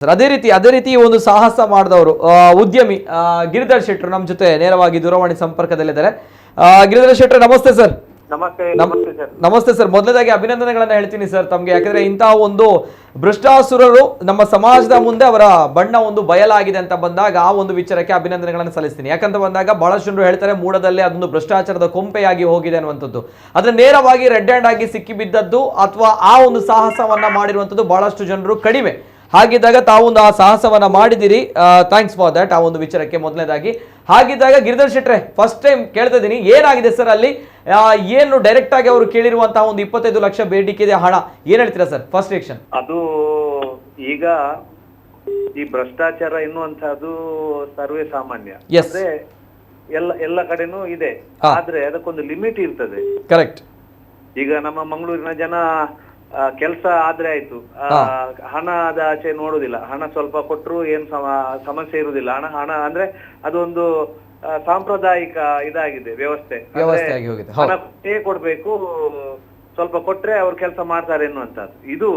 ಅದೇ ರೀತಿ ಒಂದು ಸಾಹಸ ಮಾಡಿದವರು ಉದ್ಯಮಿ ಗಿರಿಧರ್ ಶೆಟ್ಟರು ನಮ್ಮ ಜೊತೆ ನೇರವಾಗಿ ದೂರವಾಣಿ ಸಂಪರ್ಕದಲ್ಲಿದ್ದಾರೆ. ಗಿರಿಧರ್ ಶೆಟ್ಟರು ನಮಸ್ತೆ ಸರ್. ನಮಸ್ತೆ ಸರ್. ಮೊದಲನೇದಾಗಿ ಅಭಿನಂದನೆಗಳನ್ನ ಹೇಳ್ತೀನಿ ಸರ್ ತಮಗೆ, ಯಾಕಂದ್ರೆ ಇಂತಹ ಒಂದು ಭ್ರಷ್ಟಾಸುರರು ನಮ್ಮ ಸಮಾಜದ ಮುಂದೆ ಅವರ ಬಣ್ಣ ಒಂದು ಬಯಲಾಗಿದೆ ಅಂತ ಬಂದಾಗ ಆ ಒಂದು ವಿಚಾರಕ್ಕೆ ಅಭಿನಂದನೆಗಳನ್ನು ಸಲ್ಲಿಸ್ತೀನಿ. ಯಾಕಂತ ಬಂದಾಗ ಬಹಳಷ್ಟು ಜನರು ಹೇಳ್ತಾರೆ ಮೂಡದಲ್ಲಿ ಅದೊಂದು ಭ್ರಷ್ಟಾಚಾರದ ಕೊಂಪೆಯಾಗಿ ಹೋಗಿದೆ ಅನ್ನುವಂಥದ್ದು. ಆದ್ರೆ ನೇರವಾಗಿ ರೆಡ್ ಹ್ಯಾಂಡ್ ಆಗಿ ಸಿಕ್ಕಿ ಬಿದ್ದದ್ದು ಅಥವಾ ಆ ಒಂದು ಸಾಹಸವನ್ನ ಮಾಡಿರುವಂಥದ್ದು ಬಹಳಷ್ಟು ಜನರು ಕಡಿಮೆ. ಹಾಗಿದ್ದಾಗ ತಾವೊಂದು ಆ ಸಾಹಸವನ್ನ ಮಾಡಿದಿರಿ, ಥ್ಯಾಂಕ್ಸ್ ಫಾರ್ ದಟ್. ಆ ಒಂದು ವಿಚಾರಕ್ಕೆ ಮೊದಲನೇದಾಗಿ ಹಾಗಿದ್ದಾಗ ಗಿರಿಧರ್ ಶೆಟ್ರೆ, ಫಸ್ಟ್ ಟೈಮ್ ಕೇಳ್ತಾ ಇದ್ದೀನಿ, ಏನಾಗಿದೆ ಸರ್ ಅಲ್ಲಿ? ಏನು ಡೈರೆಕ್ಟ್ ಆಗಿ ಅವರು ಕೇಳಿರುವಂತಹ ಒಂದು 25 ಲಕ್ಷ ಬೇಡಿಕೆ ಇದೆ ಹಣ, ಏನ್ ಹೇಳ್ತೀರಾ ಸರ್ ಫಸ್ಟ್ ರಿಯಾಕ್ಷನ್? ಅದು ಈಗ ಈ ಭ್ರಷ್ಟಾಚಾರ ಎನ್ನುವಂತಹದ್ದು ಸರ್ವೇ ಸಾಮಾನ್ಯ, ಅಂದ್ರೆ ಎಲ್ಲ ಕಡೆನೂ ಇದೆ. ಆದ್ರೆ ಅದಕ್ಕೊಂದು ಲಿಮಿಟ್ ಇರ್ತದೆ. ಕರೆಕ್ಟ್. ಈಗ ನಮ್ಮ ಮಂಗಳೂರಿನ ಜನ ಕೆಲಸ ಆದ್ರೆ ಆಯ್ತು, ಹಣದ ಆಚೆ ನೋಡುದಿಲ್ಲ. ಹಣ ಸ್ವಲ್ಪ ಕೊಟ್ಟರು ಏನ್ ಸಮಸ್ಯೆ ಇರುದಿಲ್ಲ. ಹಣ ಅಂದ್ರೆ ಅದೊಂದು ಸಾಂಪ್ರದಾಯಿಕ ಇದಾಗಿದೆ ವ್ಯವಸ್ಥೆ. ಹಣ ಕೊಡ್ಬೇಕು, ಸ್ವಲ್ಪ ಕೊಟ್ರೆ ಅವ್ರು ಕೆಲಸ ಮಾಡ್ತಾರೆ ಎನ್ನುವಂತದ್ದು. ಇದು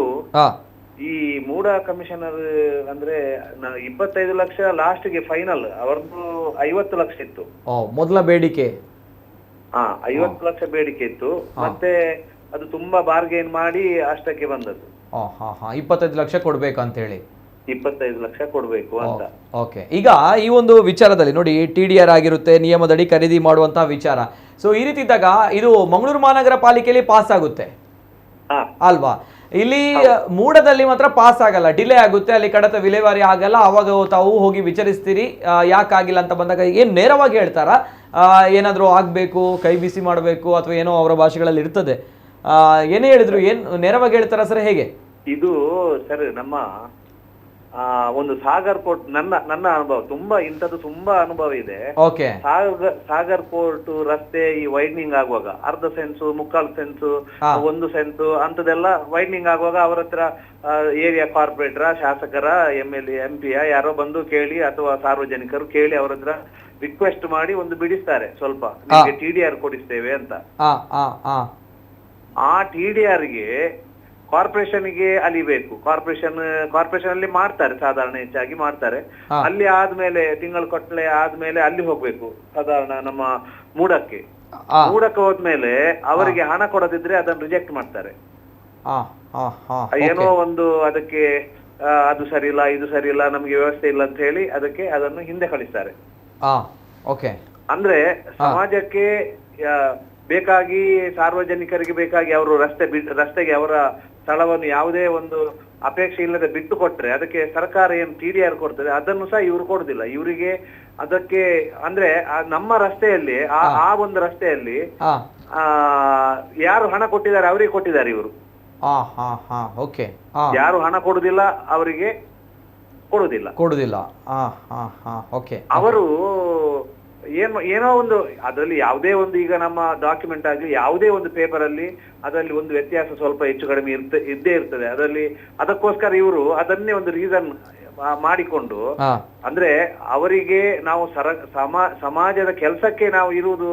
ಈ ಮೂಡ ಕಮಿಷನರ್ ಅಂದ್ರೆ 25 ಲಕ್ಷ ಲಾಸ್ಟ್ ಗೆ ಫೈನಲ್, ಅವ್ರದ್ದು 50 ಲಕ್ಷ ಇತ್ತು ಮೊದಲ ಬೇಡಿಕೆ. 50 ಲಕ್ಷ ಬೇಡಿಕೆ ಇತ್ತು, ಮತ್ತೆ ಅದು ತುಂಬಾ ಬಾರ್ಗೇನ್ ಮಾಡಿ ಅಷ್ಟಕ್ಕೆ ಬಂದದ್ದು. 25 ಲಕ್ಷ ಕೊಡ್ಬೇಕು ಅಂತ ಹೇಳಿ 25 ಲಕ್ಷ ಕೊಡ್ಬೇಕು ಅಂತ. ಓಕೆ. ಈಗ ಈ ಒಂದು ವಿಚಾರದಲ್ಲಿ ನೋಡಿ, TDR ಆಗಿರುತ್ತೆ, ನಿಯಮದಡಿ ಖರೀದಿ ಮಾಡುವಂತಹ ವಿಚಾರ. ಸೊ ಈ ರೀತಿ ಇದ್ದಾಗ ಇದು ಮಂಗಳೂರು ಮಹಾನಗರ ಪಾಲಿಕೆಯಲ್ಲಿ ಪಾಸ್ ಆಗುತ್ತೆ ಅಲ್ವಾ? ಇಲ್ಲಿ ಮೂಡದಲ್ಲಿ ಮಾತ್ರ ಪಾಸ್ ಆಗಲ್ಲ, ಡಿಲೇ ಆಗುತ್ತೆ, ಅಲ್ಲಿ ಕಡತ ವಿಲೇವಾರಿ ಆಗಲ್ಲ. ಅವಾಗ ತಾವು ಹೋಗಿ ವಿಚಾರಿಸ್ತೀರಿ ಯಾಕಾಗಿಲ್ಲ ಅಂತ ಬಂದಾಗ ಏನ್ ನೇರವಾಗಿ ಹೇಳ್ತಾರಾ? ಏನಾದ್ರು ಆಗ್ಬೇಕು, ಕೈ ಬಿಸಿ ಮಾಡಬೇಕು, ಅಥವಾ ಏನೋ ಅವರ ಭಾಷೆಗಳಲ್ಲಿ ಇರ್ತದೆ, ಏನೇ ಹೇಳಿದ್ರು ಏನ್ ನೇರವಾಗಿ ಹೇಳ್ತಾರ ಸರ್, ಹೇಗೆ? ಇದು ಸರ್ ನಮ್ಮ ಒಂದು ಸಾಗರ್ ಪೋರ್ಟ್, ನನ್ನ ಅನುಭವ ಇಂಥದ್ದು ತುಂಬಾ ಅನುಭವ ಇದೆ. ಸಾಗರ್ ಪೋರ್ಟ್ ರಸ್ತೆ ಈ ವೈಡ್ನಿಂಗ್ ಆಗುವಾಗ ಅರ್ಧ ಸೆನ್ಸು, ಮುಕ್ಕಾಲು ಸೆನ್ಸು, 1 ಸೆನ್ಸು ಅಂತದೆಲ್ಲ ವೈಡ್ನಿಂಗ್ ಆಗುವಾಗ ಅವ್ರ ಹತ್ರ ಏರಿಯಾ ಕಾರ್ಪೊರೇಟರ್, ಶಾಸಕರ, MLA, MP ಯಾರೋ ಬಂದು ಕೇಳಿ, ಅಥವಾ ಸಾರ್ವಜನಿಕರು ಕೇಳಿ ಅವ್ರ ಹತ್ರ ರಿಕ್ವೆಸ್ಟ್ ಮಾಡಿ ಒಂದು ಬಿಡಿಸ್ತಾರೆ, ಸ್ವಲ್ಪ ನಿಮಗೆ TDR ಕೊಡಿಸ್ತೇವೆ ಅಂತ. ಆ TDR ಗೆ ಕಾರ್ಪೊರೇಷನ್ಗೆ ಅಲಿಬೇಕು. ಕಾರ್ಪೊರೇಷನ್ ಅಲ್ಲಿ ಮಾಡ್ತಾರೆ, ಸಾಧಾರಣ ಹೆಚ್ಚಾಗಿ ಮಾಡ್ತಾರೆ. ಅಲ್ಲಿ ಆದ್ಮೇಲೆ ತಿಂಗಳು ಕೊಟ್ಲೆ ಆದ್ಮೇಲೆ ಅಲ್ಲಿ ಹೋಗ್ಬೇಕು, ಸಾಧಾರಣ ನಮ್ಮ ಮೂಡಕ್ಕೆ ಹೋದ್ಮೇಲೆ ಅವರಿಗೆ ಹಣ ಕೊಡದಿದ್ರೆ ಅದನ್ನು ರಿಜೆಕ್ಟ್ ಮಾಡ್ತಾರೆ. ಏನೋ ಒಂದು ಅದಕ್ಕೆ ಅದು ಸರಿ ಇಲ್ಲ, ಇದು ಸರಿ ಇಲ್ಲ, ನಮ್ಗೆ ವ್ಯವಸ್ಥೆ ಇಲ್ಲ ಅಂತ ಹೇಳಿ ಅದನ್ನು ಹಿಂದೆ ಕಳಿಸ್ತಾರೆ. ಅಂದ್ರೆ ಸಮಾಜಕ್ಕೆ ಬೇಕಾಗಿ, ಸಾರ್ವಜನಿಕರಿಗೆ ಬೇಕಾಗಿ ಅವರು ರಸ್ತೆಗೆ ಅವರ ಸ್ಥಳವನ್ನು ಯಾವುದೇ ಒಂದು ಅಪೇಕ್ಷೆ ಇಲ್ಲದೆ ಬಿಟ್ಟು ಕೊಟ್ರೆ ಅದಕ್ಕೆ ಸರ್ಕಾರ ಏನು TDR ಕೊಡ್ತದೆ ಅದನ್ನು ಸಹ ಇವರು ಕೊಡುದಿಲ್ಲ. ಇವರಿಗೆ ಅದಕ್ಕೆ ಅಂದ್ರೆ ನಮ್ಮ ರಸ್ತೆಯಲ್ಲಿ ಆ ಒಂದು ರಸ್ತೆಯಲ್ಲಿ ಯಾರು ಹಣ ಕೊಟ್ಟಿದ್ದಾರೆ ಅವರಿಗೆ ಕೊಟ್ಟಿದ್ದಾರೆ ಇವರು. ಯಾರು ಹಣ ಕೊಡುದಿಲ್ಲ ಅವರಿಗೆ ಕೊಡುದಿಲ್ಲ. ಅವರು ಏನೋ ಒಂದು ಅದರಲ್ಲಿ ಯಾವುದೇ ಒಂದು, ಈಗ ನಮ್ಮ ಡಾಕ್ಯುಮೆಂಟ್ ಆಗ್ಲಿ ಯಾವುದೇ ಒಂದು ಪೇಪರ್ ಅಲ್ಲಿ ಅದರಲ್ಲಿ ಒಂದು ವ್ಯತ್ಯಾಸ ಸ್ವಲ್ಪ ಹೆಚ್ಚು ಕಡಿಮೆ ಇದ್ದೇ ಇರ್ತದೆ. ಅದಕ್ಕೋಸ್ಕರ ಇವರು ಅದನ್ನೇ ಒಂದು ರೀಸನ್ ಮಾಡಿಕೊಂಡು, ಅಂದ್ರೆ ಅವರಿಗೆ ನಾವು ಸಮಾಜದ ಕೆಲಸಕ್ಕೆ ನಾವು ಇರುವುದು,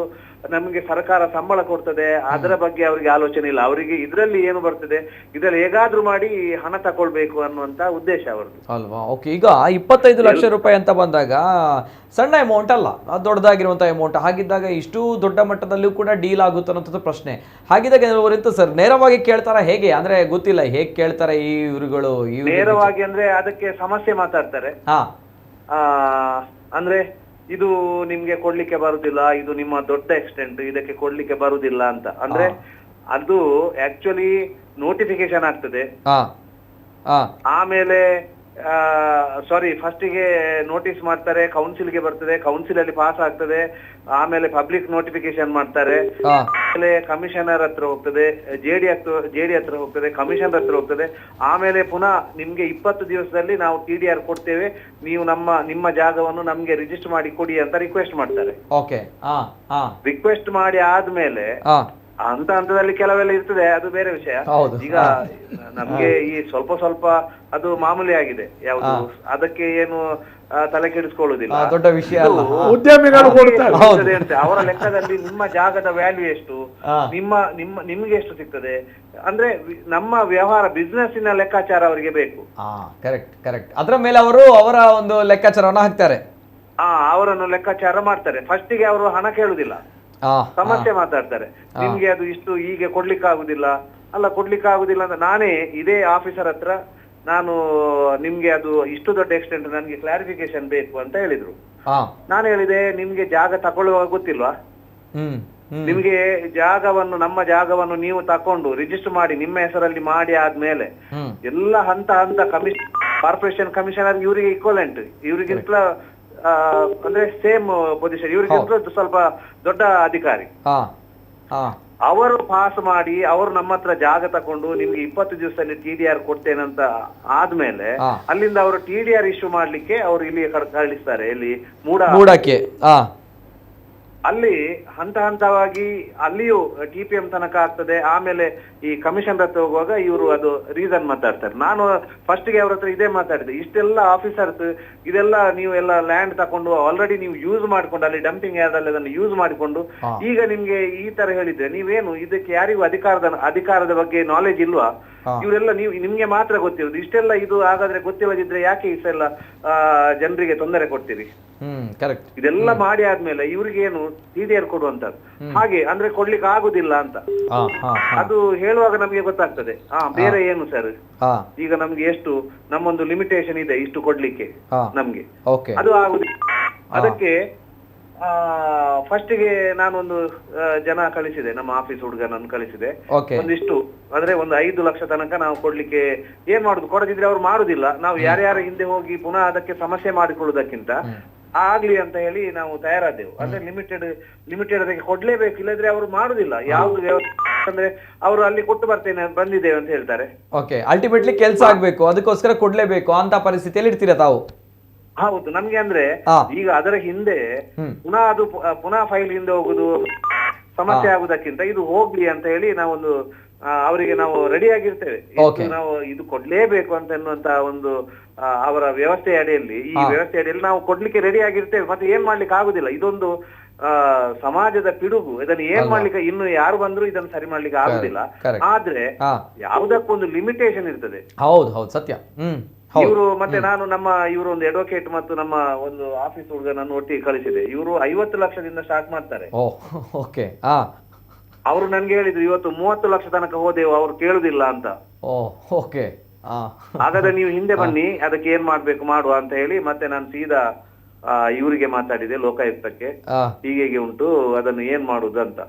ನಮಗೆ ಸರ್ಕಾರ ಸಂಬಳ ಕೊಡ್ತದೆ, ಅದರ ಬಗ್ಗೆ ಅವರಿಗೆ ಆಲೋಚನೆ ಇಲ್ಲ. ಅವರಿಗೆ ಇದರಲ್ಲಿ ಏನು ಬರ್ತದೆ, ಇದರಲ್ಲಿ ಹೇಗಾದ್ರೂ ಮಾಡಿ ಹಣ ತಕೊಳ್ಬೇಕು ಅನ್ನುವಂತ ಉದ್ದೇಶ ಅವರದ್ದು ಅಲ್ವಾ? ಓಕೆ. ಈಗ 25 ಲಕ್ಷ ರೂಪಾಯಿ ಅಂತ ಬಂದಾಗ ಸಣ್ಣ ಅಮೌಂಟ್ ಅಲ್ಲ, ದೊಡ್ಡದಾಗಿರುವಂತ ಅಮೌಂಟ್. ಹಾಗಿದ್ದಾಗ ಇಷ್ಟು ದೊಡ್ಡ ಮಟ್ಟದಲ್ಲೂ ಕೂಡ ಡೀಲ್ ಆಗುತ್ತೆ ಅನ್ನೋಂಥದ್ದು ಪ್ರಶ್ನೆ. ಹಾಗಿದ್ದಾಗ ಅವರೆಂತ ಸರ್ ನೇರವಾಗಿ ಕೇಳ್ತಾರ, ಹೇಗೆ ಅಂದ್ರೆ ಗೊತ್ತಿಲ್ಲ, ಹೇಗೆ ಕೇಳ್ತಾರೆ ಈ ಇವುಗಳು? ನೇರವಾಗಿ ಅಂದ್ರೆ ಅದಕ್ಕೆ ಸಮಸ್ಯೆ ಮಾತಾಡ್ತಾರೆ. ಅಂದ್ರೆ ಇದು ನಿಮ್ಗೆ ಕೊಡ್ಲಿಕ್ಕೆ ಬರುದಿಲ್ಲ, ಇದು ನಿಮ್ಮ ದೊಡ್ಡ ಎಕ್ಸ್ಟೆಂಟ್, ಇದಕ್ಕೆ ಕೊಡ್ಲಿಕ್ಕೆ ಬರುದಿಲ್ಲ ಅಂತ. ಅಂದ್ರೆ ಅದು ಆಕ್ಚುಲಿ ನೋಟಿಫಿಕೇಶನ್ ಆಗ್ತದೆ, ಆಮೇಲೆ ಫಸ್ಟಿಗೆ ನೋಟಿಸ್ ಮಾಡ್ತಾರೆ, ಕೌನ್ಸಿಲ್ಗೆ ಬರ್ತದೆ, ಕೌನ್ಸಿಲ್ ಅಲ್ಲಿ ಪಾಸ್ ಆಗ್ತದೆ, ಆಮೇಲೆ ಪಬ್ಲಿಕ್ ನೋಟಿಫಿಕೇಶನ್ ಮಾಡ್ತಾರೆ, ಆಮೇಲೆ ಕಮಿಷನರ್ ಹತ್ರ ಹೋಗ್ತದೆ, ಜೆಡಿ ಹತ್ರ ಹೋಗ್ತದೆ, ಕಮಿಷನರ್ ಹತ್ರ ಹೋಗ್ತದೆ, ಆಮೇಲೆ ಪುನಃ ನಿಮ್ಗೆ 20 ದಿವಸದಲ್ಲಿ ನಾವು TDR ಕೊಡ್ತೇವೆ, ನೀವು ನಿಮ್ಮ ಜಾಗವನ್ನು ನಮ್ಗೆ ರಿಜಿಸ್ಟರ್ ಮಾಡಿ ಕೊಡಿ ಅಂತ ರಿಕ್ವೆಸ್ಟ್ ಮಾಡ್ತಾರೆ. ರಿಕ್ವೆಸ್ಟ್ ಮಾಡಿ ಆದ್ಮೇಲೆ ಅಂತ ಹಂತದಲ್ಲಿ ಕೆಲವೆಲ್ಲ ಇರ್ತದೆ, ಅದು ಬೇರೆ ವಿಷಯ. ಹೌದು. ಈಗ ನಮ್ಗೆ ಈ ಸ್ವಲ್ಪ ಸ್ವಲ್ಪ ಅದು ಮಾಮೂಲಿ ಆಗಿದೆ, ಯಾವುದು ಅದಕ್ಕೆ ಏನು ತಲೆ ಕೆಡಿಸ್ಕೊಳ್ಳುದಿಲ್ಲ, ದೊಡ್ಡ ವಿಷಯ ಅಲ್ಲ. ಉದ್ಯಮಿಗಳು ಕೊಡ್ತಾರೆ. ಸಿಗ್ತದೆ ಅಂತ ಅವರ ಲೆಕ್ಕದಲ್ಲಿ ನಿಮ್ಮ ಜಾಗದ ವ್ಯಾಲ್ಯೂ ಎಷ್ಟು, ನಿಮ್ಗೆ ಎಷ್ಟು ಸಿಗ್ತದೆ ಅಂದ್ರೆ ನಮ್ಮ ವ್ಯವಹಾರ ಬಿಸ್ನೆಸ್ಸಿನ ಲೆಕ್ಕಾಚಾರ ಅವರಿಗೆ ಬೇಕು. Correct correct. ಅದರ ಮೇಲೆ ಅವರು ಅವರ ಒಂದು ಲೆಕ್ಕಾಚಾರವನ್ನು ಹಾಕ್ತಾರೆ. ಅವರನ್ನು ಲೆಕ್ಕಾಚಾರ ಮಾಡ್ತಾರೆ. ಫಸ್ಟಿಗೆ ಅವರು ಹಣ ಕೇಳುದಿಲ್ಲ, ಸಮಸ್ಯೆ ಮಾತಾಡ್ತಾರೆ. ನಿಮ್ಗೆ ಅದು ಇಷ್ಟು ಹೀಗೆ ಕೊಡ್ಲಿಕ್ಕೆ ಆಗುದಿಲ್ಲ, ಅಲ್ಲ ಕೊಡ್ಲಿಕ್ಕೆ ಆಗುದಿಲ್ಲ ಅಂತ ನಾನೇ ಇದೇ ಆಫೀಸರ್ ಹತ್ರ ನಾನು ನಿಮ್ಗೆ ಅದು ಇಷ್ಟು ದೊಡ್ಡ ಎಕ್ಸ್ಟೆಂಟ್ ನನ್ಗೆ ಕ್ಲಾರಿಫಿಕೇಶನ್ ಬೇಕು ಅಂತ ಹೇಳಿದ್ರು. ನಾನು ಹೇಳಿದೆ ನಿಮ್ಗೆ ಜಾಗ ತಗೊಳ್ಳುವಾಗ ಗೊತ್ತಿಲ್ವಾ, ನಿಮ್ಗೆ ಜಾಗವನ್ನು ನಮ್ಮ ಜಾಗವನ್ನು ನೀವು ತಕೊಂಡು ರಿಜಿಸ್ಟರ್ ಮಾಡಿ ನಿಮ್ಮ ಹೆಸರಲ್ಲಿ ಮಾಡಿ ಆದ್ಮೇಲೆ ಎಲ್ಲ ಹಂತ ಹಂತ ಕಾರ್ಪೊರೇಷನ್ ಕಮಿಷನರ್ ಇವರಿಗೆ ಈಕ್ವಲೆಂಟ್, ಇವರಿಗಿಂತ ಅಂದ್ರೆ ಸೇಮ್ ಪೊಸಿಷನ್, ಇವರಿಗಿಂತ ಸ್ವಲ್ಪ ದೊಡ್ಡ ಅಧಿಕಾರಿ. ಅವರು ಪಾಸ್ ಮಾಡಿ ಅವರು ನಮ್ಮ ಹತ್ರ ಜಾಗ ತಕೊಂಡು ನಿಮ್ಗೆ 20 ದಿವಸದಲ್ಲಿ TDR ಕೊಡ್ತೇನಂತ ಆದ್ಮೇಲೆ ಅಲ್ಲಿಂದ ಅವರು TDR ಇಶ್ಯೂ ಮಾಡ್ಲಿಕ್ಕೆ ಅವರು ಇಲ್ಲಿ ಕಳಿಸ್ತಾರೆ, ಇಲ್ಲಿ ಮೂಡಕ್ಕೆ. ಅಲ್ಲಿ ಹಂತ ಹಂತವಾಗಿ ಅಲ್ಲಿಯೂ TPM ತನಕ ಆಗ್ತದೆ. ಆಮೇಲೆ ಈ ಕಮಿಷನ್ ಹತ್ರ ಹೋಗುವಾಗ ಇವರು ಅದು ರೀಸನ್ ಮಾತಾಡ್ತಾರೆ. ನಾನು ಫಸ್ಟ್ಗೆ ಅವ್ರ ಹತ್ರ ಇದೇ ಮಾತಾಡಿದೆ, ಇಷ್ಟೆಲ್ಲ ಆಫೀಸರ್ಸ್ ಇದೆಲ್ಲ ನೀವು ಎಲ್ಲ ಲ್ಯಾಂಡ್ ತಕೊಂಡು ಆಲ್ರೆಡಿ ನೀವು ಯೂಸ್ ಮಾಡ್ಕೊಂಡು ಅಲ್ಲಿ ಡಂಪಿಂಗ್ ಯಾರ್ಡ್ ಅಲ್ಲಿ ಅದನ್ನು ಯೂಸ್ ಮಾಡಿಕೊಂಡು ಈಗ ನಿಮ್ಗೆ ಈ ತರ ಹೇಳಿದ್ರೆ ನೀವೇನು ಇದಕ್ಕೆ ಯಾರಿಗೂ ಅಧಿಕಾರದ ಬಗ್ಗೆ ನಾಲೆಜ್ ಇಲ್ವಾ? ಇವರೆಲ್ಲ ನಿಮ್ಗೆ ಮಾತ್ರ ಗೊತ್ತಿರೋದು ಇಷ್ಟೆಲ್ಲ, ಇದು ಹಾಗಾದ್ರೆ ಗೊತ್ತಿಲ್ಲದಿದ್ರೆ ಯಾಕೆ ಇಷ್ಟೆಲ್ಲ ಜನರಿಗೆ ತೊಂದರೆ ಕೊಡ್ತೀರಿ? ಇದೆಲ್ಲ ಮಾಡಿ ಆದ್ಮೇಲೆ ಇವ್ರಿಗೆ ಏನು TDR ಕೊಡುವಂತದ್ದು, ಹಾಗೆ ಅಂದ್ರೆ ಕೊಡ್ಲಿಕ್ಕೆ ಆಗುದಿಲ್ಲ ಅಂತ ಅದು ಹೇಳುವಾಗ ನಮ್ಗೆ ಗೊತ್ತಾಗ್ತದೆ. ಬೇರೆ ಏನು ಸರ್, ಈಗ ನಮ್ಗೆ ಎಷ್ಟು ನಮ್ಮೊಂದು ಲಿಮಿಟೇಷನ್ ಇದೆ ಇಷ್ಟು ಕೊಡ್ಲಿಕ್ಕೆ ನಮ್ಗೆ, ಅದು ಆಗುದಿಲ್ಲ. ಅದಕ್ಕೆ ಫಸ್ಟ್ಗೆ ನಾನೊಂದು ಜನ ಕಳಿಸಿದೆ, ನಮ್ಮ ಆಫೀಸ್ ಹುಡುಗನನ್ನು ಕಳಿಸಿದೆ. ಒಂದಿಷ್ಟು ಅಂದ್ರೆ ಒಂದು 5 ಲಕ್ಷ ತನಕ ನಾವು ಕೊಡ್ಲಿಕ್ಕೆ ಏನ್ ಮಾಡುದು, ಕೊಡದಿದ್ರೆ ಅವ್ರು ಮಾಡುದಿಲ್ಲ. ನಾವು ಯಾರ್ಯಾರ ಹಿಂದೆ ಹೋಗಿ ಪುನಃ ಅದಕ್ಕೆ ಸಮಸ್ಯೆ ಮಾಡಿಕೊಳ್ಳುವುದಕ್ಕಿಂತ ಆಗ್ಲಿ ಅಂತ ಹೇಳಿ ನಾವು ತಯಾರಾದೆವು. ಅಂದ್ರೆ ಲಿಮಿಟೆಡ್ ಅದಕ್ಕೆ ಕೊಡ್ಲೇಬೇಕು, ಇಲ್ಲದ್ರೆ ಅವರು ಮಾಡುದಿಲ್ಲ. ಯಾವ್ದು ವ್ಯವಸ್ಥೆ ಅಂದ್ರೆ ಅವರು ಅಲ್ಲಿ ಕೊಟ್ಟು ಬಂದಿದ್ದೇವೆ ಅಂತ ಹೇಳ್ತಾರೆ. ಅಲ್ಟಿಮೇಟ್ಲಿ ಕೆಲಸ ಆಗ್ಬೇಕು, ಅದಕ್ಕೋಸ್ಕರ ಕೊಡ್ಲೇಬೇಕು ಅಂತ ಪರಿಸ್ಥಿತಿಯಲ್ಲಿ ಇರ್ತೀರಾ ತಾವು? ಹೌದು. ನಮ್ಗೆ ಅಂದ್ರೆ ಈಗ ಅದರ ಹಿಂದೆ ಪುನಃ ಫೈಲ್ ಹಿಂದೆ ಹೋಗುದು ಸಮಸ್ಯೆ ಆಗುದಕ್ಕಿಂತ ಇದು ಹೋಗ್ಲಿ ಅಂತ ಹೇಳಿ ನಾವೊಂದು ಅವರಿಗೆ ನಾವು ರೆಡಿ ಆಗಿರ್ತೇವೆ. ನಾವು ಇದು ಕೊಡ್ಲೇಬೇಕು ಅಂತ ಎನ್ನುವಂತ ಒಂದು ಅವರ ವ್ಯವಸ್ಥೆ ಅಡಿಯಲ್ಲಿ, ಈ ವ್ಯವಸ್ಥೆ ಅಡಿಯಲ್ಲಿ ನಾವು ಕೊಡ್ಲಿಕ್ಕೆ ರೆಡಿ ಆಗಿರ್ತೇವೆ. ಮತ್ತೆ ಏನ್ ಮಾಡ್ಲಿಕ್ಕೆ ಆಗುದಿಲ್ಲ, ಇದೊಂದು ಸಮಾಜದ ಪಿಡುಗು. ಇದನ್ನು ಏನ್ ಮಾಡ್ಲಿಕ್ಕೆ ಇನ್ನು ಯಾರು ಬಂದ್ರು ಇದನ್ನು ಸರಿ ಮಾಡ್ಲಿಕ್ಕೆ ಆಗುದಿಲ್ಲ. ಆದ್ರೆ ಯಾವುದಕ್ಕೊಂದು ಲಿಮಿಟೇಷನ್ ಇರ್ತದೆ. ಹೌದು ಹೌದು, ಸತ್ಯ. ಇವರು ಮತ್ತೆ ನಾನು ಇವರು ಒಂದು ಅಡ್ವೊಕೇಟ್ ಮತ್ತು ನಮ್ಮ ಒಂದು ಆಫೀಸ್ ಹುಡುಗನನ್ನು ಒಟ್ಟಿಗೆ ಕಳಿಸಿದೆ. ಇವರು 50 ಲಕ್ಷದಿಂದ ಸ್ಟಾರ್ಟ್ ಮಾಡ್ತಾರೆ. ಅವರು ನನ್ಗೆ ಹೇಳಿದ್ರು ಇವತ್ತು 30 ಲಕ್ಷ ತನಕ ಹೋದೆವು, ಅವ್ರು ಕೇಳುದಿಲ್ಲ ಅಂತ. ಹಾಗಾದ್ರೆ ನೀವು ಹಿಂದೆ ಬನ್ನಿ, ಅದಕ್ಕೆ ಏನ್ ಮಾಡ್ಬೇಕು ಮಾಡುವ ಅಂತ ಹೇಳಿ ಮತ್ತೆ ನಾನು ಸೀದಾ ಇವರಿಗೆ ಮಾತಾಡಿದೆ, ಲೋಕಾಯುಕ್ತಕ್ಕೆ. ಹೀಗೆ ಉಂಟು, ಅದನ್ನು ಏನ್ ಮಾಡುದು ಅಂತ.